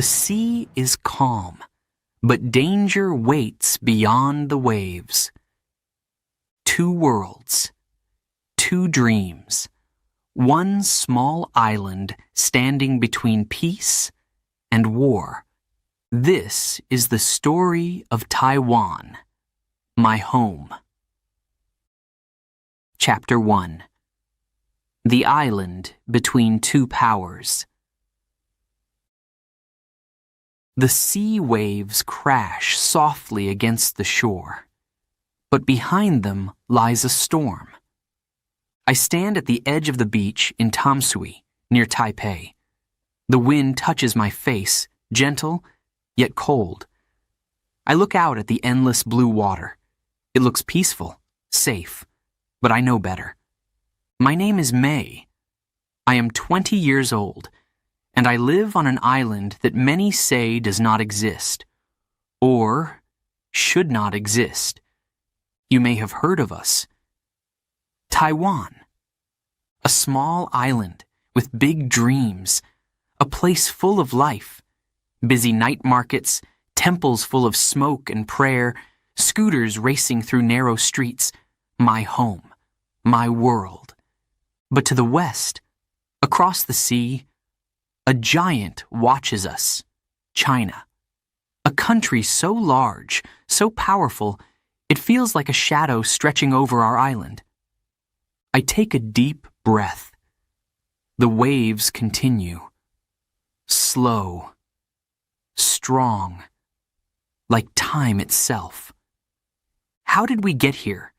The sea is calm, but danger waits beyond the waves. Two worlds, two dreams, one small island standing between peace and war. This is the story of Taiwan, my home. Chapter 1. The Island Between Two Powers. The sea waves crash softly against the shore, but behind them lies a storm. I stand at the edge of the beach in Tamsui, near Taipei. The wind touches my face, gentle, yet cold. I look out at the endless blue water. It looks peaceful, safe, but I know better. My name is May. I am 20 years old, and I live on an island that many say does not exist, or should not exist. You may have heard of us. Taiwan. A small island with big dreams, a place full of life, busy night markets, temples full of smoke and prayer, scooters racing through narrow streets, my home, my world. But to the west, across the sea, a giant watches us, China. A country so large, so powerful, it feels like a shadow stretching over our island. I take a deep breath. The waves continue. Slow, strong, like time itself. How did we get here?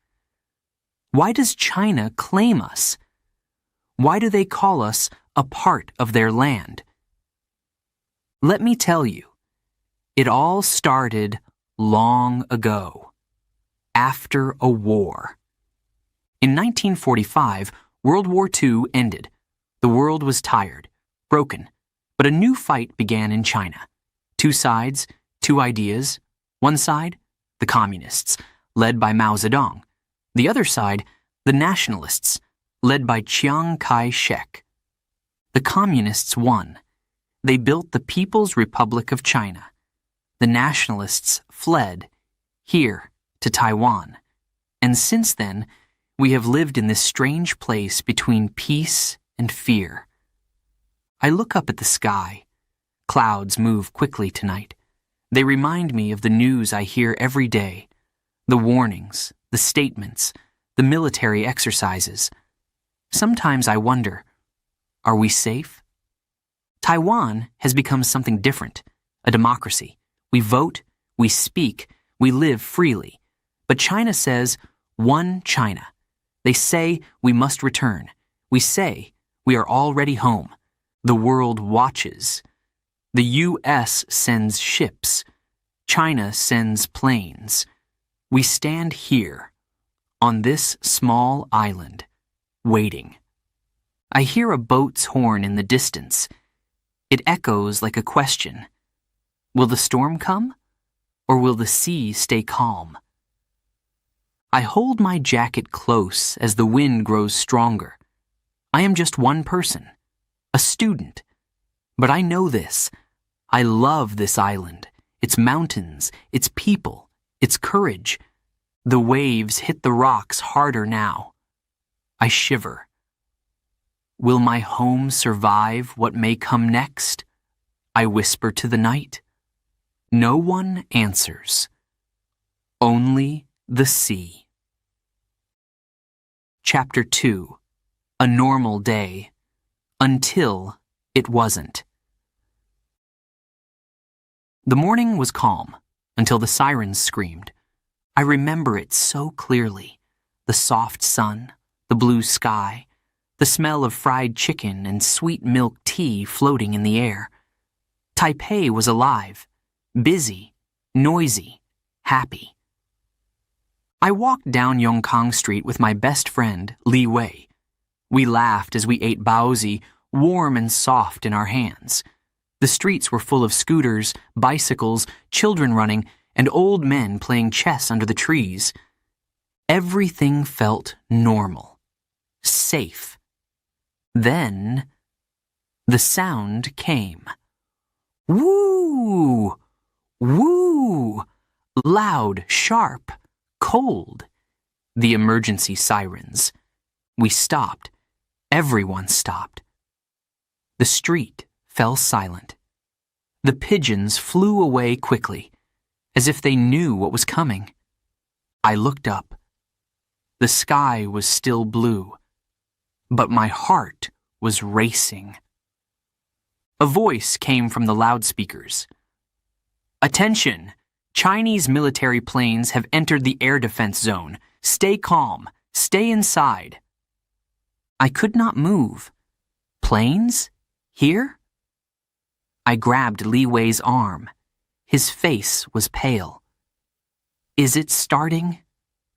Why does China claim us? Why do they call us a part of their land? Let me tell you, it all started long ago, after a war. In 1945, World War II ended. The world was tired, broken, but a new fight began in China. Two sides, two ideas. One side, the communists, led by Mao Zedong. The other side, the nationalists, led by Chiang Kai-shek. The communists won. They built the People's Republic of China. The nationalists fled, here to Taiwan. And since then, we have lived in this strange place between peace and fear. I look up at the sky. Clouds move quickly tonight. They remind me of the news I hear every day, the warnings, the statements, the military exercises. Sometimes I wonder, are we safe? Taiwan has become something different, a democracy. We vote, we speak, we live freely. But China says, one China. They say we must return. We say we are already home. The world watches. The U.S. sends ships. China sends planes. We stand here, on this small island, waiting. I hear a boat's horn in the distance. It echoes like a question. Will the storm come, or will the sea stay calm? I hold my jacket close as the wind grows stronger. I am just one person, a student. But I know this. I love this island, its mountains, its people, its courage. The waves hit the rocks harder now. I shiver. Will my home survive what may come next? I whisper to the night. No one answers. Only the sea. Chapter 2. A normal day. Until it wasn't. The morning was calm, until the sirens screamed. I remember it so clearly. The soft sun, the blue sky, the smell of fried chicken and sweet milk tea floating in the air. Taipei was alive, busy, noisy, happy. I walked down Yongkang Street with my best friend, Li Wei. We laughed as we ate baozi, warm and soft in our hands. The streets were full of scooters, bicycles, children running, and old men playing chess under the trees. Everything felt normal, safe. Then, the sound came. Woo! Woo! Loud, sharp, cold. The emergency sirens. We stopped. Everyone stopped. The street fell silent. The pigeons flew away quickly, as if they knew what was coming. I looked up. The sky was still blue, but my heart was racing. A voice came from the loudspeakers. Attention! Chinese military planes have entered the air defense zone. Stay calm. Stay inside. I could not move. Planes? Here? I grabbed Li Wei's arm. His face was pale. Is it starting?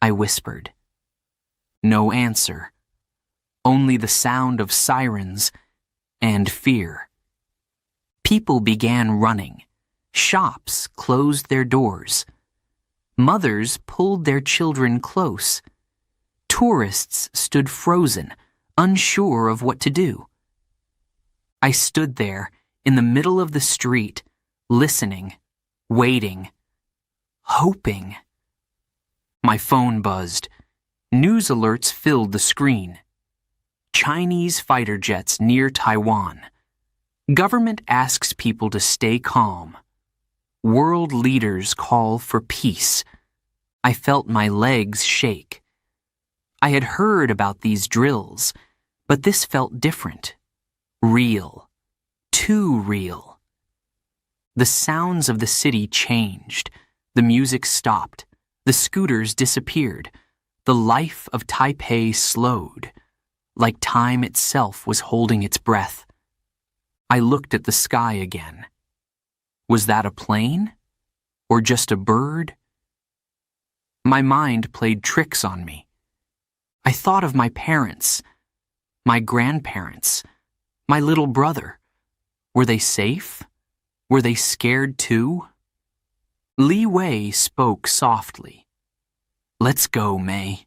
I whispered. No answer. Only the sound of sirens and fear. People began running. Shops closed their doors. Mothers pulled their children close. Tourists stood frozen, unsure of what to do. I stood there in the middle of the street, listening, waiting, hoping. My phone buzzed. News alerts filled the screen. Chinese fighter jets near Taiwan. Government asks people to stay calm. World leaders call for peace. I felt my legs shake. I had heard about these drills, but this felt different. Real. Too real. The sounds of the city changed. The music stopped. The scooters disappeared. The life of Taipei slowed, like time itself was holding its breath. I looked at the sky again. Was that a plane? Or just a bird? My mind played tricks on me. I thought of my parents, my grandparents, my little brother. Were they safe? Were they scared too? Li Wei spoke softly. Let's go, May.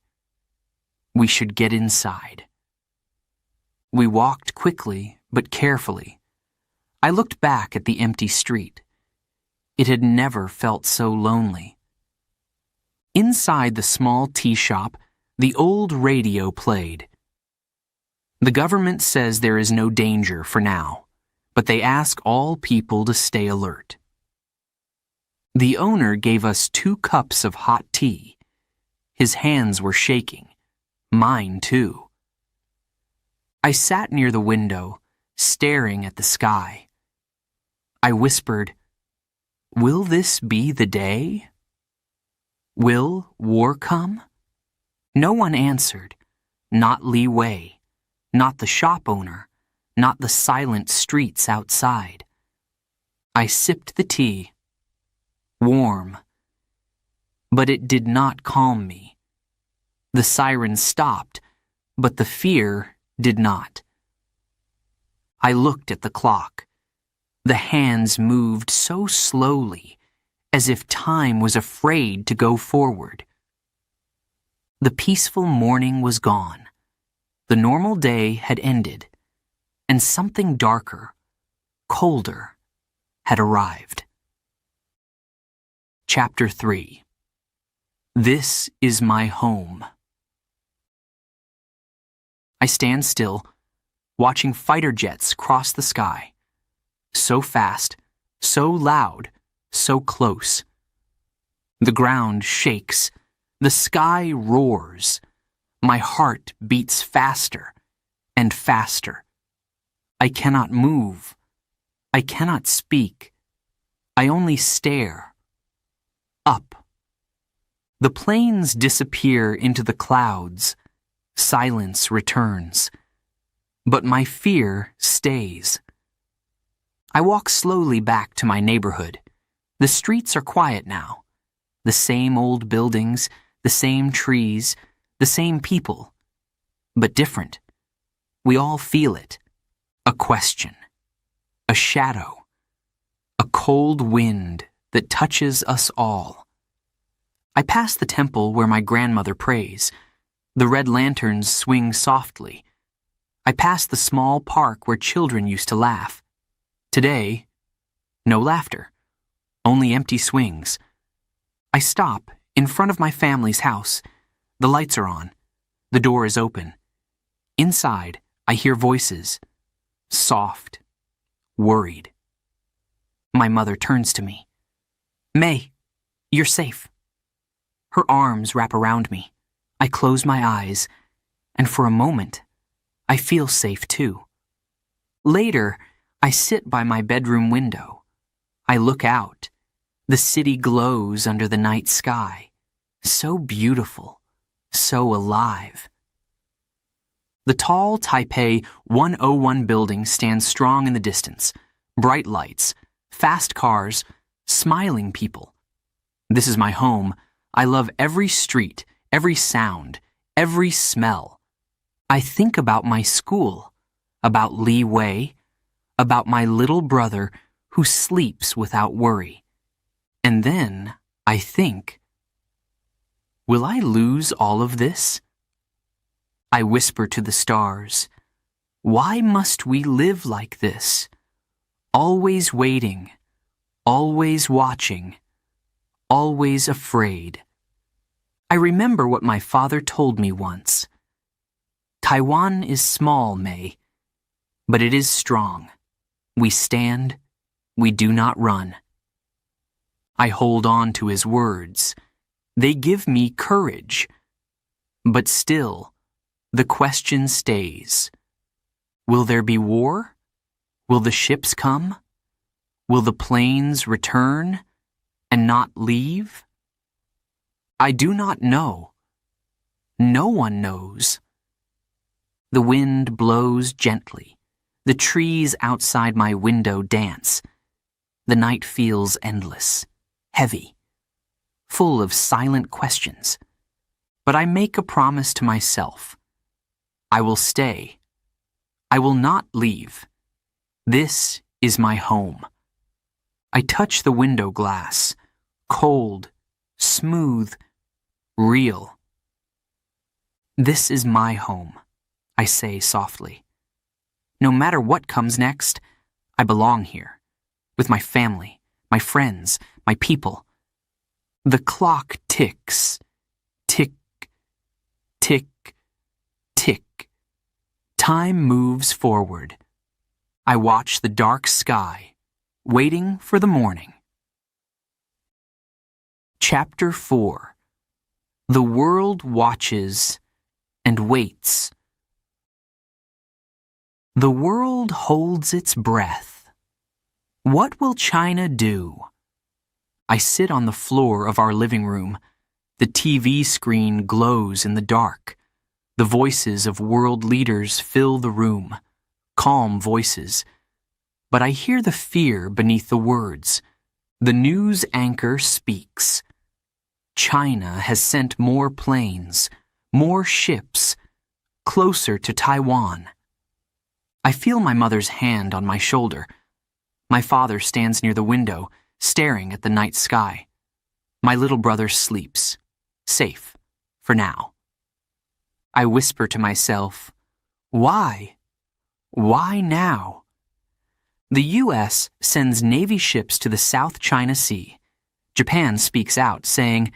We should get inside. We walked quickly but carefully. I looked back at the empty street. It had never felt so lonely. Inside the small tea shop, the old radio played. The government says there is no danger for now, but they ask all people to stay alert. The owner gave us 2 cups of hot tea. His hands were shaking. Mine too. I sat near the window, staring at the sky. I whispered, "Will this be the day? Will war come?" No one answered. Not Li Wei, not the shop owner, not the silent streets outside. I sipped the tea. Warm. But it did not calm me. The sirens stopped, but the fear did not. I looked at the clock. The hands moved so slowly, as if time was afraid to go forward. The peaceful morning was gone. The normal day had ended, and something darker, colder, had arrived. Chapter 3. This is my home. I stand still, watching fighter jets cross the sky. So fast, so loud, so close. The ground shakes. The sky roars. My heart beats faster and faster. I cannot move. I cannot speak. I only stare. Up. The planes disappear into the clouds. Silence returns. But my fear stays. I walk slowly back to my neighborhood. The streets are quiet now. The same old buildings, the same trees, the same people. But different. We all feel it. A question. A shadow. A cold wind that touches us all. I pass the temple where my grandmother prays. The red lanterns swing softly. I pass the small park where children used to laugh. Today, No laughter. Only empty swings. I stop in front of my family's house. The lights are on. The door is open. Inside, I hear voices. Soft. Worried. My mother turns to me. "May, you're safe." Her arms wrap around me. I close my eyes, and for a moment, I feel safe too. Later, I sit by my bedroom window. I look out. The city glows under the night sky. So beautiful, so alive. The tall Taipei 101 building stands strong in the distance. Bright lights, fast cars, smiling people. This is my home. I love every street, every sound, every smell. I think about my school, about Li Wei, about my little brother who sleeps without worry. And then I think, will I lose all of this? I whisper to the stars, why must we live like this? Always waiting, always watching, always afraid. I remember what my father told me once. Taiwan is small, May, but it is strong. We stand, we do not run. I hold on to his words. They give me courage. But still, the question stays. Will there be war? Will the ships come? Will the planes return and not leave? I do not know. No one knows. The wind blows gently. The trees outside my window dance. The night feels endless, heavy, full of silent questions. But I make a promise to myself. I will stay. I will not leave. This is my home. I touch the window glass, cold, smooth, real. This is my home, I say softly. No matter what comes next, I belong here, with my family, my friends, my people. The clock ticks, tick, tick, tick. Time moves forward. I watch the dark sky, waiting for the morning. Chapter 4. The world watches and waits. The world holds its breath. What will China do? I sit on the floor of our living room. The TV screen glows in the dark. The voices of world leaders fill the room, calm voices. But I hear the fear beneath the words. The news anchor speaks. China has sent more planes, more ships, closer to Taiwan. I feel my mother's hand on my shoulder. My father stands near the window, staring at the night sky. My little brother sleeps, safe, for now. I whisper to myself, why? Why now? The U.S. sends Navy ships to the South China Sea. Japan speaks out, saying,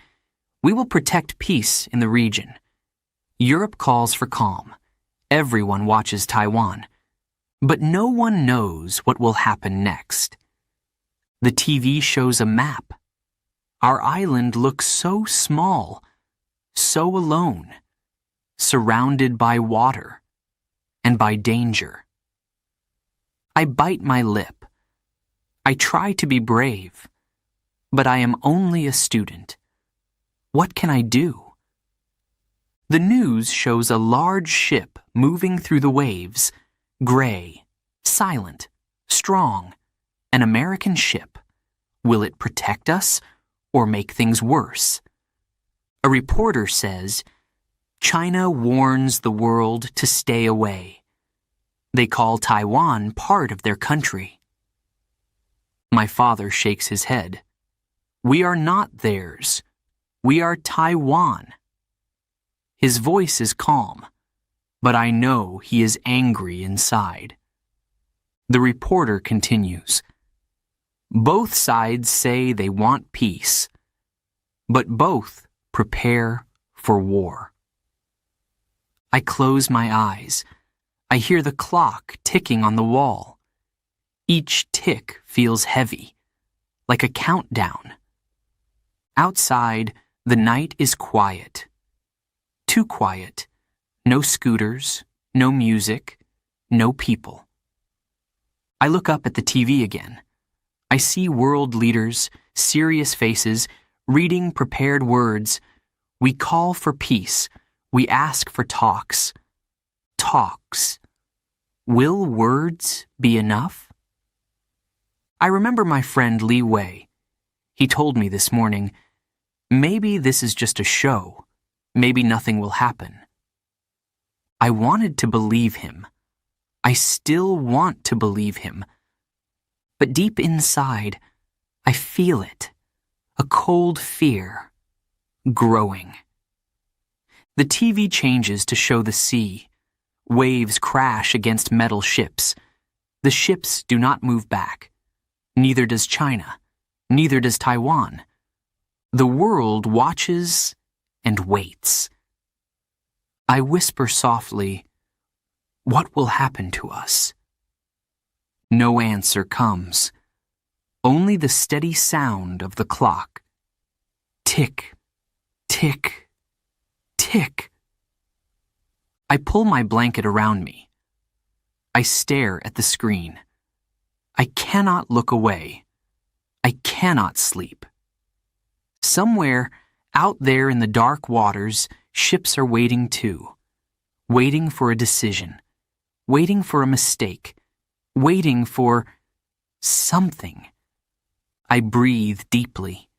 we will protect peace in the region. Europe calls for calm. Everyone watches Taiwan. But no one knows what will happen next. The TV shows a map. Our island looks so small, so alone, surrounded by water and by danger. I bite my lip. I try to be brave, but I am only a student. What can I do? The news shows a large ship moving through the waves, gray, silent, strong, an American ship. Will it protect us or make things worse? A reporter says, China warns the world to stay away. They call Taiwan part of their country. My father shakes his head. We are not theirs. We are Taiwan. His voice is calm, but I know he is angry inside. The reporter continues. Both sides say they want peace, but both prepare for war. I close my eyes. I hear the clock ticking on the wall. Each tick feels heavy, like a countdown. Outside, the night is quiet. Too quiet. No scooters, no music, no people. I look up at the TV again. I see world leaders, serious faces, reading prepared words. We call for peace. We ask for talks. Talks. Will words be enough? I remember my friend Li Wei. He told me this morning, maybe this is just a show. Maybe nothing will happen. I wanted to believe him. I still want to believe him. But deep inside, I feel it. A cold fear. Growing. The TV changes to show the sea. Waves crash against metal ships. The ships do not move back. Neither does China. Neither does Taiwan. The world watches and waits. I whisper softly, "What will happen to us?" No answer comes. Only the steady sound of the clock. Tick, tick, tick. I pull my blanket around me. I stare at the screen. I cannot look away. I cannot sleep. Somewhere out there in the dark waters, ships are waiting too. Waiting for a decision. Waiting for a mistake. Waiting for something. I breathe deeply.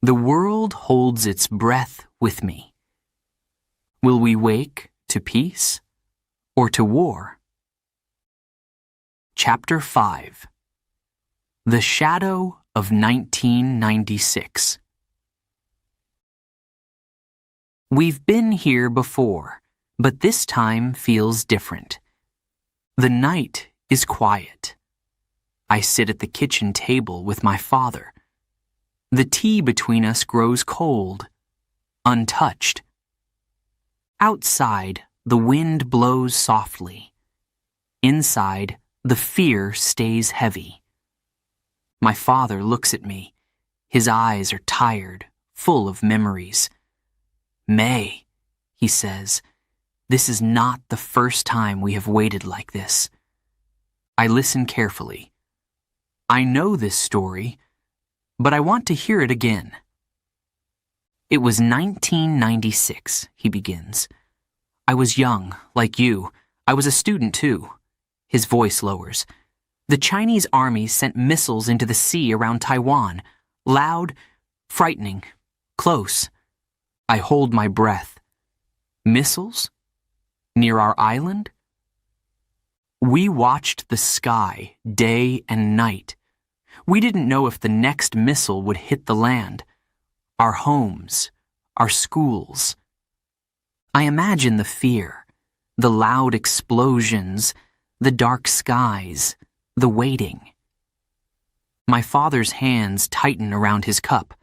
The world holds its breath with me. Will we wake to peace or to war? Chapter 5. The Shadow of 1996. We've been here before, but this time feels different. The night is quiet. I sit at the kitchen table with my father. The tea between us grows cold, untouched. Outside, the wind blows softly. Inside, the fear stays heavy. My father looks at me. His eyes are tired, full of memories. "May," he says, "this is not the first time we have waited like this." I listen carefully. I know this story, but I want to hear it again. "It was 1996, he begins. "I was young, like you. I was a student, too." His voice lowers. "The Chinese army sent missiles into the sea around Taiwan. Loud, frightening, close. I hold my breath. Missiles? Near our island? We watched the sky day and night. We didn't know if the next missile would hit the land, our homes, our schools. I imagine the fear, the loud explosions, the dark skies, the waiting." My father's hands tighten around his cup.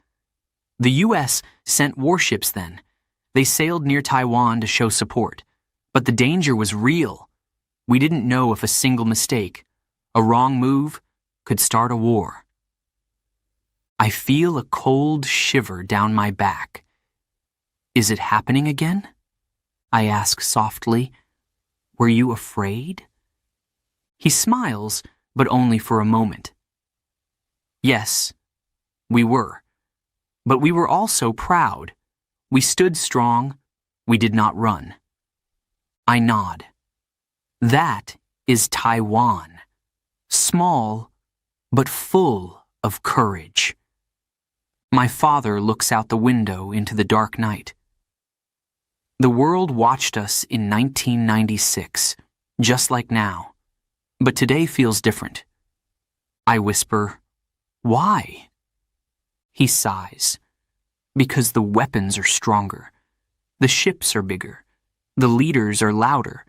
"The U.S. sent warships then. They sailed near Taiwan to show support. But the danger was real. We didn't know if a single mistake, a wrong move, could start a war." I feel a cold shiver down my back. "Is it happening again?" I ask softly. "Were you afraid?" He smiles, but only for a moment. "Yes, we were. But we were also proud. We stood strong. We did not run." I nod. That is Taiwan. Small, but full of courage. My father looks out the window into the dark night. "The world watched us in 1996, just like now. But today feels different." I whisper, "Why?" He sighs. "Because the weapons are stronger. The ships are bigger. The leaders are louder.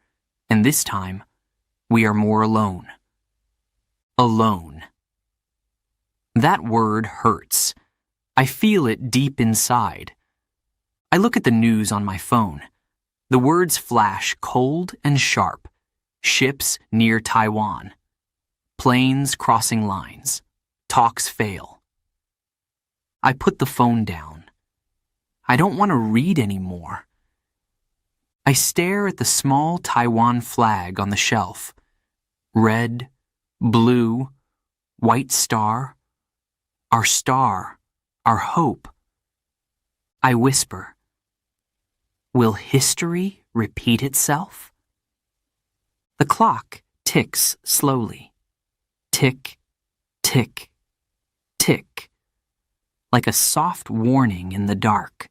And this time, we are more alone." Alone. That word hurts. I feel it deep inside. I look at the news on my phone. The words flash cold and sharp. Ships near Taiwan. Planes crossing lines. Talks fail. I put the phone down. I don't want to read anymore. I stare at the small Taiwan flag on the shelf. Red, blue, white star, our hope. I whisper, will history repeat itself? The clock ticks slowly. Tick, tick, tick, like a soft warning in the dark.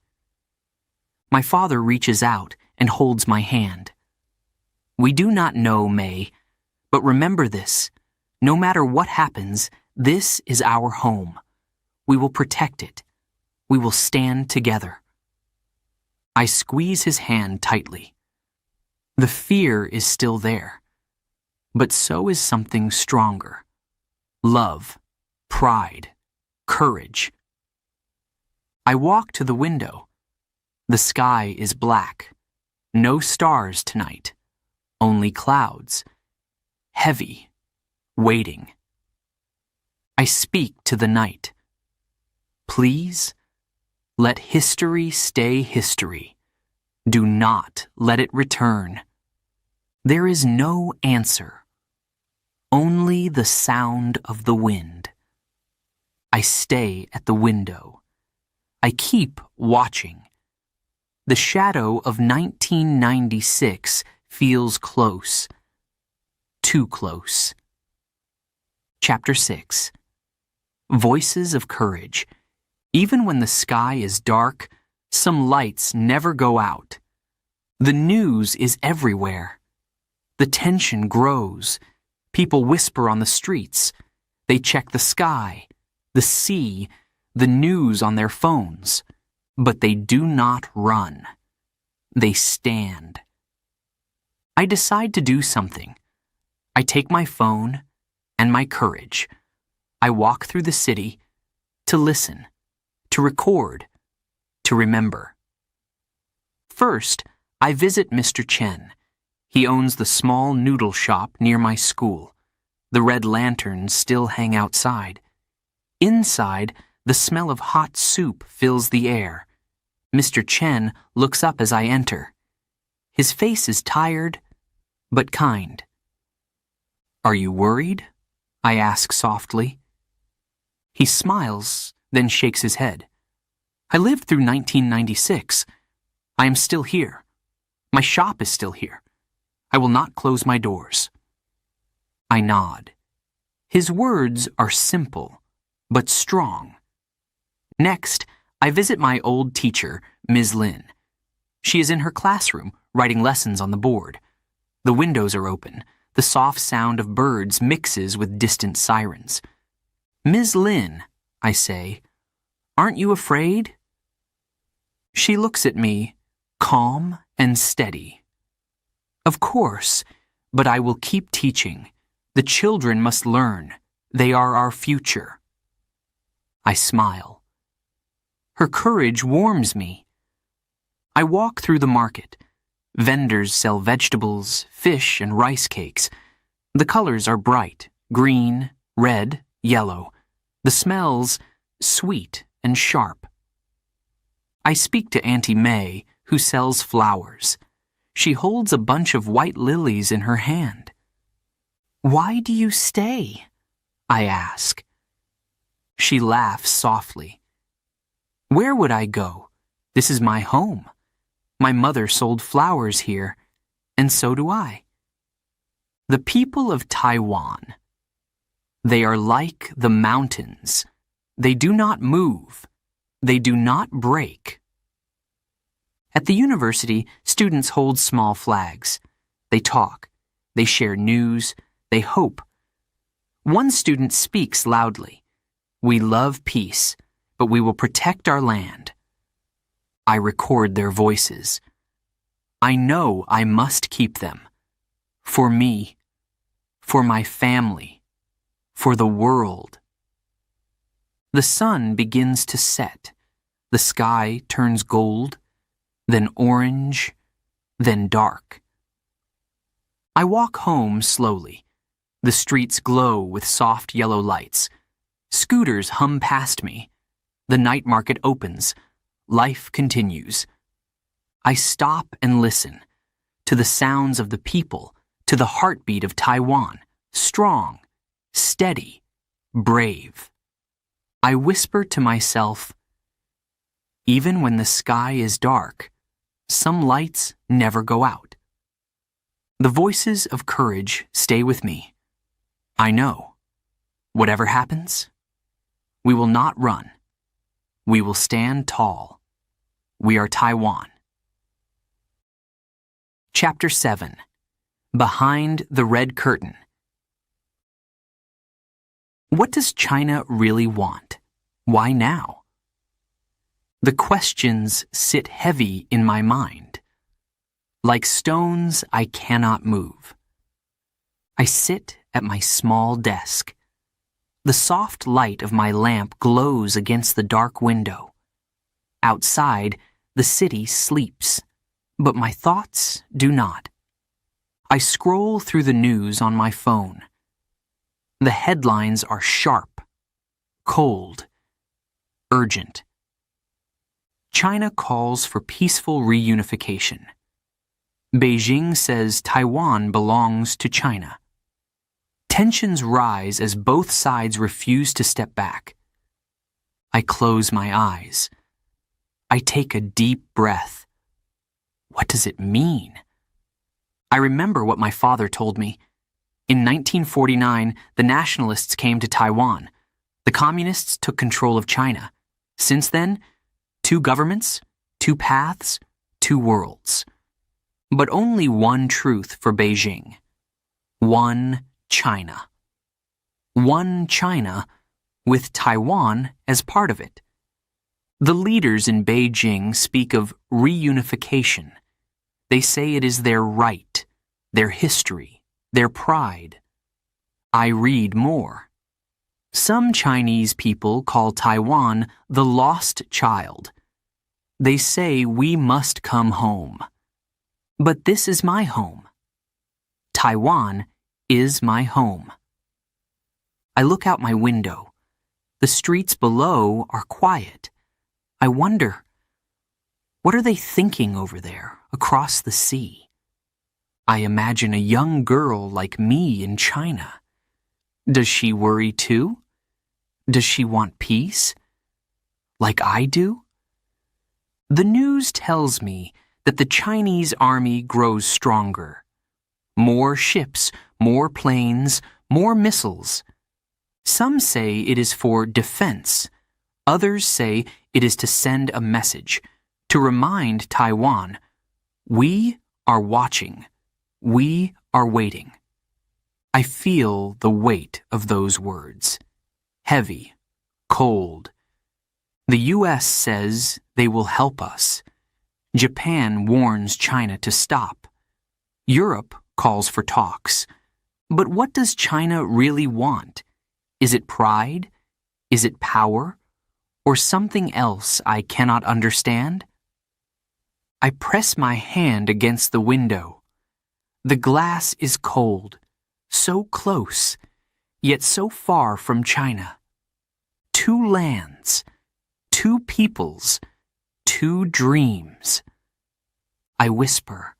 My father reaches out and holds my hand. We do not know, May, but remember this. No matter what happens, this is our home. We will protect it. We will stand together. I squeeze his hand tightly. The fear is still there, but so is something stronger. Love, pride, courage. I walk to the window. The sky is black. No stars tonight. Only clouds. Heavy. Waiting. I speak to the night. Please, let history stay history. Do not let it return. There is no answer. Only the sound of the wind. I stay at the window. I keep watching. The shadow of 1996 feels close. Too close. Chapter 6. Voices of Courage. Even when the sky is dark, some lights never go out. The news is everywhere. The tension grows. People whisper on the streets. They check the sky, the sea, the news on their phones. But they do not run. They stand. I decide to do something. I take my phone and my courage. I walk through the city to listen, to record, to remember. First, I visit Mr. Chen. He owns the small noodle shop near my school. The red lanterns still hang outside. Inside, the smell of hot soup fills the air. Mr. Chen looks up as I enter. His face is tired, but kind. Are you worried? I ask softly. He smiles, then shakes his head. I lived through 1996. I am still here. My shop is still here. I will not close my doors. I nod. His words are simple, but strong. Next, I visit my old teacher, Ms. Lin. She is in her classroom, writing lessons on the board. The windows are open. The soft sound of birds mixes with distant sirens. Ms. Lin, I say, aren't you afraid? She looks at me, calm and steady. Of course, but I will keep teaching. The children must learn. They are our future. I smile. Her courage warms me. I walk through the market. Vendors sell vegetables, fish, and rice cakes. The colors are bright, green, red, yellow. The smells, sweet and sharp. I speak to Auntie May, who sells flowers. She holds a bunch of white lilies in her hand. Why do you stay? I ask. She laughs softly. Where would I go? This is my home. My mother sold flowers here, and so do I. The people of Taiwan. They are like the mountains. They do not move. They do not break. At the university, students hold small flags. They talk. They share news. They hope. One student speaks loudly. We love peace, but we will protect our land. I record their voices. I know I must keep them. For me, for my family, for the world. The sun begins to set. The sky turns gold, then orange, then dark. I walk home slowly. The streets glow with soft yellow lights. Scooters hum past me. The night market opens. Life continues. I stop and listen to the sounds of the people, to the heartbeat of Taiwan, strong, steady, brave. I whisper to myself, even when the sky is dark, some lights never go out. The voices of courage stay with me. I know, whatever happens, we will not run. We will stand tall. We are Taiwan. Chapter 7. Behind the Red Curtain. What does China really want? Why now? The questions sit heavy in my mind. Like stones I cannot move. I sit at my small desk. The soft light of my lamp glows against the dark window. Outside, the city sleeps, but my thoughts do not. I scroll through the news on my phone. The headlines are sharp, cold, urgent. China calls for peaceful reunification. Beijing says Taiwan belongs to China. Tensions rise as both sides refuse to step back. I close my eyes. I take a deep breath. What does it mean? I remember what my father told me. In 1949, the nationalists came to Taiwan. The communists took control of China. Since then, 2 governments, 2 paths, 2 worlds. But only one truth for Beijing. One China. One China with Taiwan as part of it. The leaders in Beijing speak of reunification. They say it is their right, their history, their pride. I read more. Some Chinese people call Taiwan the lost child. They say we must come home. But this is my home. Taiwan is my home. I look out my window. The streets below are quiet. I wonder, what are they thinking over there, across the sea? I imagine a young girl like me in China. Does she worry too? Does she want peace? Like I do? The news tells me that the Chinese army grows stronger. More ships, more planes, more missiles. Some say it is for defense. Others say it is to send a message, to remind Taiwan, we are watching. We are waiting. I feel the weight of those words. Heavy, cold. The U.S. says they will help us. Japan warns China to stop. Europe calls for talks. But what does China really want? Is it pride? Is it power? Or something else I cannot understand? I press my hand against the window. The glass is cold, so close, yet so far from China. 2 lands, 2 peoples, 2 dreams. I whisper,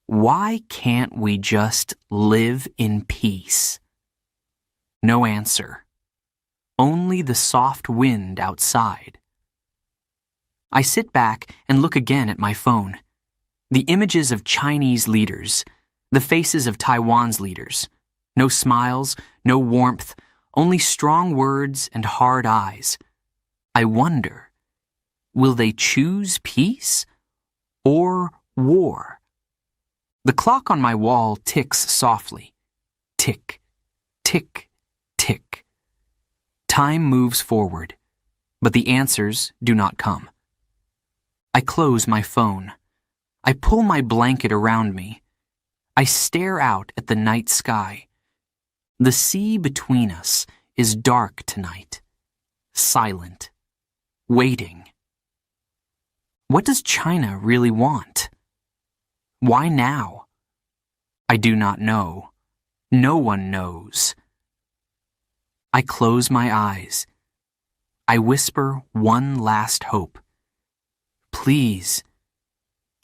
why can't we just live in peace? No answer. Only the soft wind outside. I sit back and look again at my phone. The images of Chinese leaders, the faces of Taiwan's leaders. No smiles, no warmth, only strong words and hard eyes. I wonder, will they choose peace or war? The clock on my wall ticks softly. Tick, tick, tick. Time moves forward, but the answers do not come. I close my phone. I pull my blanket around me. I stare out at the night sky. The sea between us is dark tonight. silent, waiting. What does China really want? Why now? I do not know. No one knows. I close my eyes. I whisper one last hope. Please,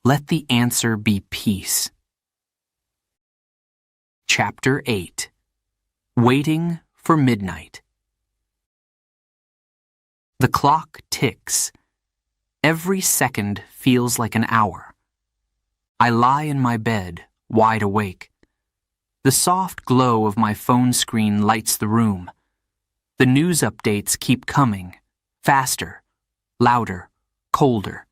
let the answer be peace. Chapter 8. Waiting for Midnight. The clock ticks. Every second feels like an hour. I lie in my bed, wide awake. The soft glow of my phone screen lights the room. The news updates keep coming, faster, louder, colder.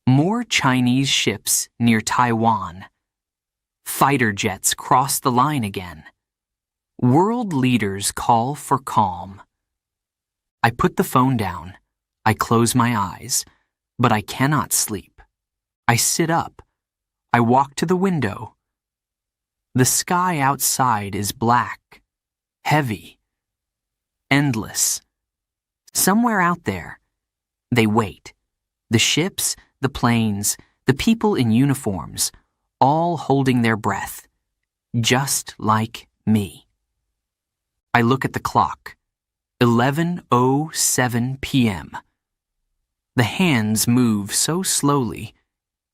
More Chinese ships near Taiwan. Fighter jets cross the line again. World leaders call for calm. I put the phone down. I close my eyes, but I cannot sleep. I sit up. I walk to the window. The sky outside is black, heavy, endless. Somewhere out there, they wait. The ships, the planes, the people in uniforms, all holding their breath, just like me. I look at the clock. 11:07 p.m. The hands move so slowly.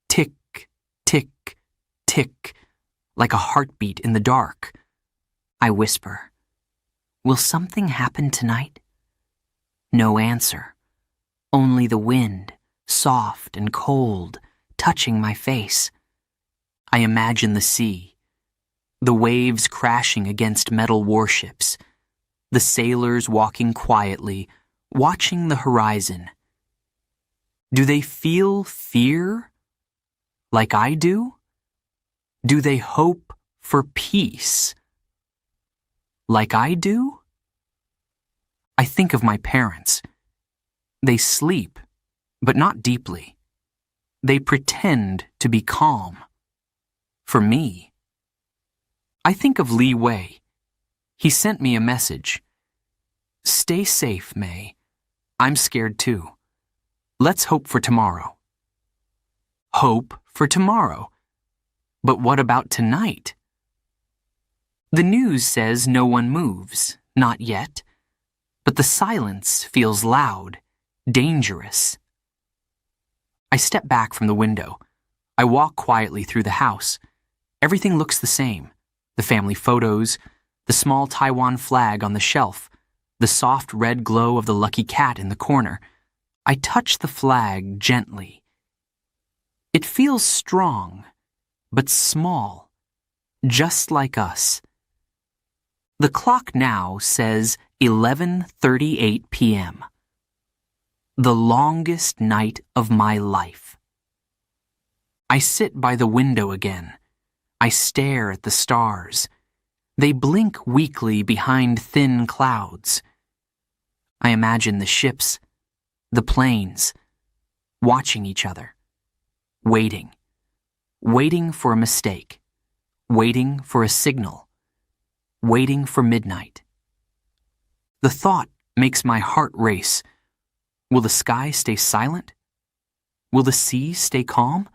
Tick, tick, tick, like a heartbeat in the dark. I whisper, "Will something happen tonight?" No answer. Only the wind, soft and cold, touching my face. I imagine the sea, the waves crashing against metal warships, the sailors walking quietly, watching the horizon. Do they feel fear like I do? Do they hope for peace like I do? I think of my parents. They sleep, but not deeply. They pretend to be calm. For me, I think of Li Wei. He sent me a message. "Stay safe, May. I'm scared too. Let's hope for tomorrow." Hope for tomorrow? But what about tonight? The news says no one moves, not yet. But the silence feels loud, dangerous. I step back from the window. I walk quietly through the house. Everything looks the same. The family photos, the small Taiwan flag on the shelf, the soft red glow of the lucky cat in the corner. I touch the flag gently. It feels strong, but small, just like us. The clock now says 11:38 p.m. The longest night of my life. I sit by the window again. I stare at the stars. They blink weakly behind thin clouds. I imagine the ships, the planes, watching each other, waiting for a mistake, waiting for a signal, waiting for midnight. The thought makes my heart race. Will the sky stay silent? Will the sea stay calm?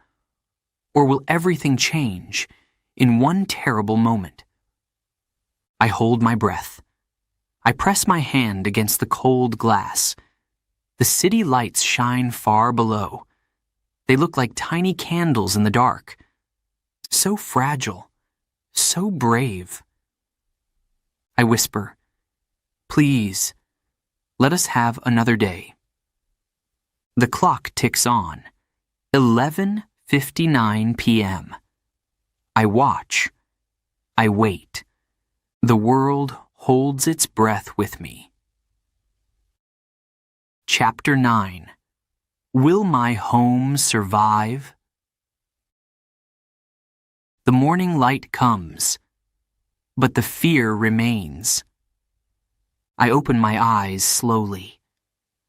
Or will everything change in one terrible moment? I hold my breath. I press my hand against the cold glass. The city lights shine far below. They look like tiny candles in the dark. So fragile, so brave. I whisper, "Please, let us have another day." The clock ticks on. 11:59 p.m. I watch. I wait. The world holds its breath with me. Chapter 9. Will my home survive? The morning light comes, but the fear remains. I open my eyes slowly.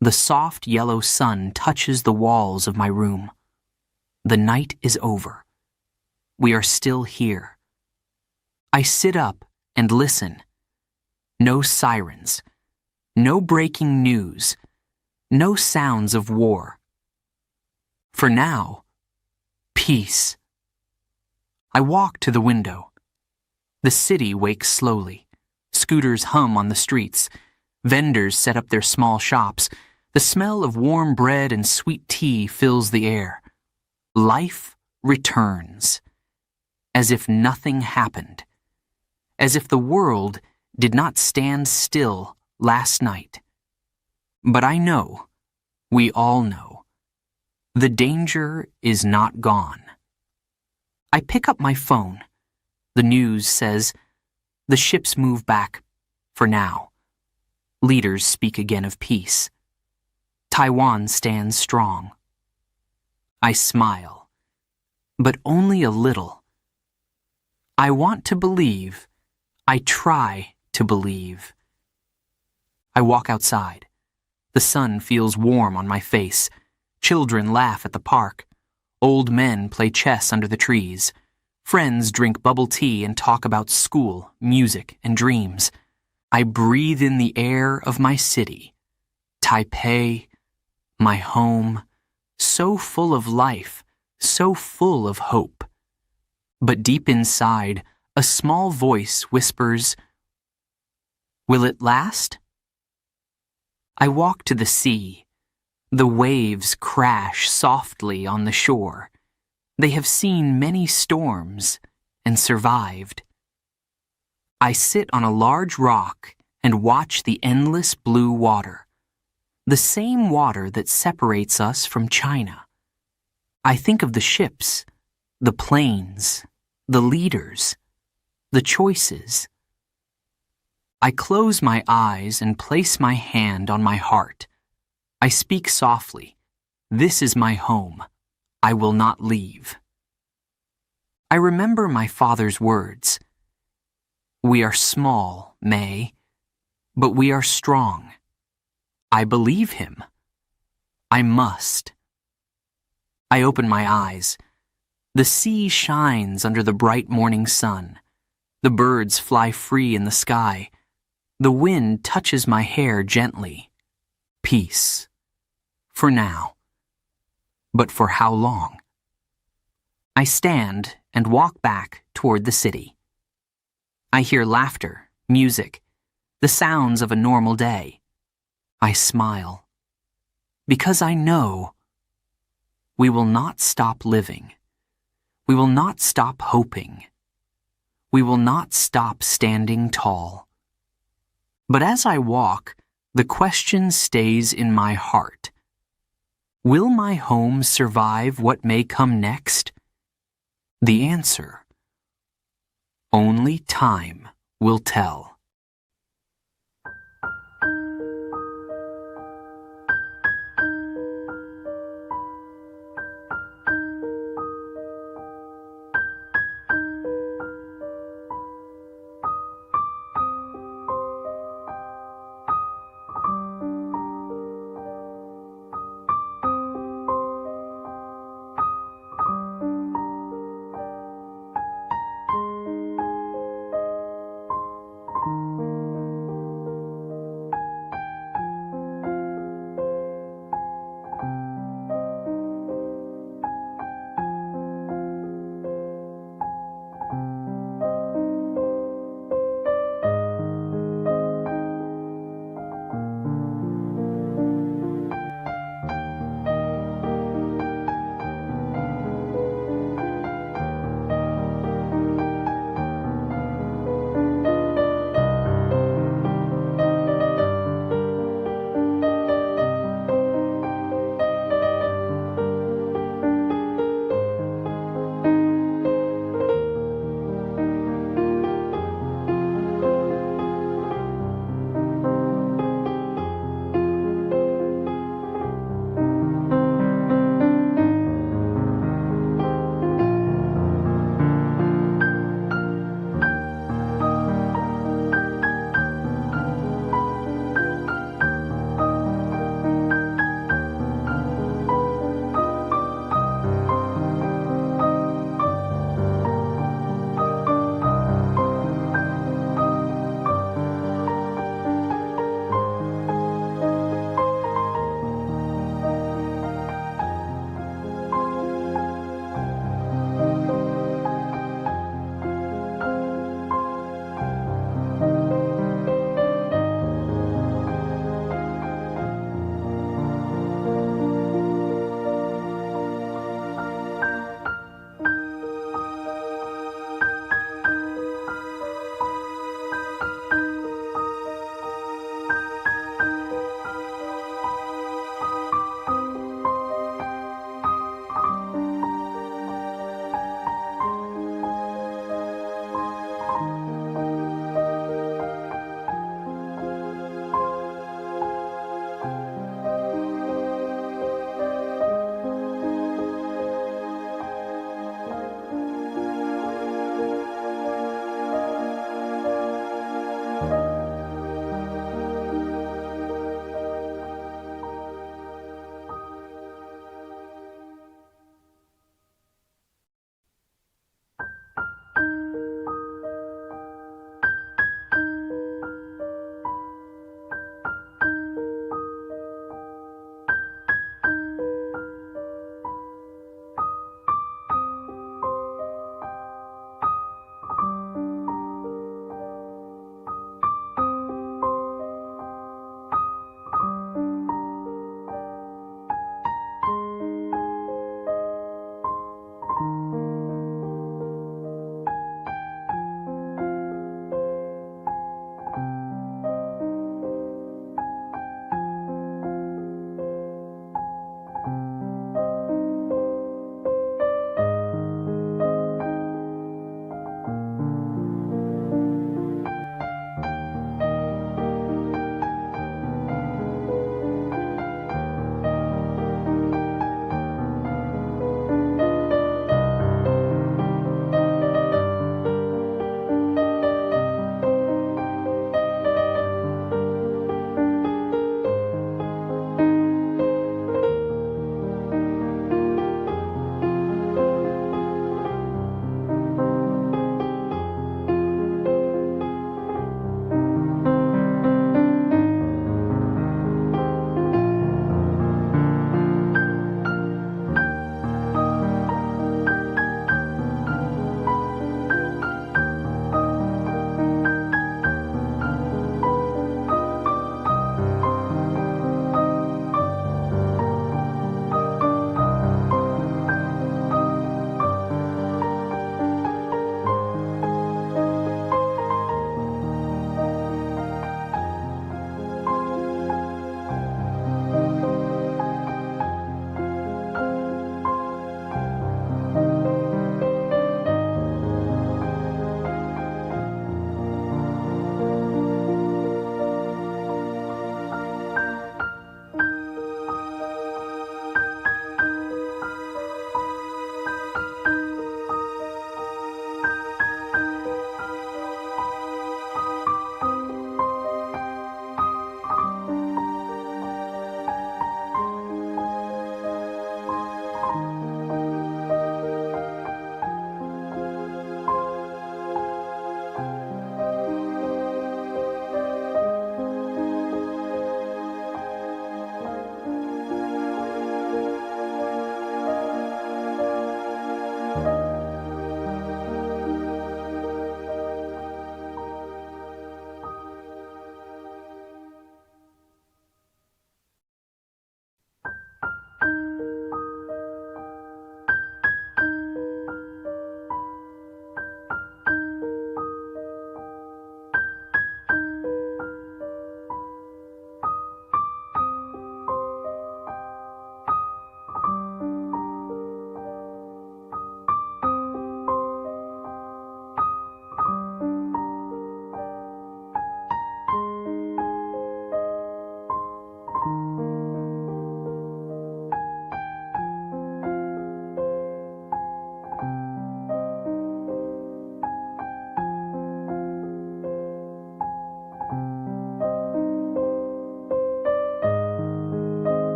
The soft yellow sun touches the walls of my room. The night is over. We are still here. I sit up and listen. No sirens. No breaking news. No sounds of war. For now, peace. I walk to the window. The city wakes slowly. Scooters hum on the streets. Vendors set up their small shops. The smell of warm bread and sweet tea fills the air. Life returns. As if nothing happened. As if the world did not stand still last night. But I know, we all know, the danger is not gone. I pick up my phone. The news says, the ships move back, for now. Leaders speak again of peace. Taiwan stands strong. I smile, but only a little. I want to believe. I try to believe. I walk outside. The sun feels warm on my face. Children laugh at the park. Old men play chess under the trees. Friends drink bubble tea and talk about school, music, and dreams. I breathe in the air of my city. Taipei, my home, so full of life, so full of hope. But deep inside, a small voice whispers, "Will it last?" I walk to the sea. The waves crash softly on the shore. They have seen many storms and survived. I sit on a large rock and watch the endless blue water, the same water that separates us from China. I think of the ships, the planes, the leaders, the choices. I close my eyes and place my hand on my heart. I speak softly. This is my home. I will not leave. I remember my father's words. We are small, May, but we are strong. I believe him. I must. I open my eyes. The sea shines under the bright morning sun. The birds fly free in the sky. The wind touches my hair gently. Peace. For now. But for how long? I stand and walk back toward the city. I hear laughter, music, the sounds of a normal day. I smile. Because I know we will not stop living. We will not stop hoping. We will not stop standing tall. But as I walk, the question stays in my heart. Will my home survive what may come next? The answer, only time will tell.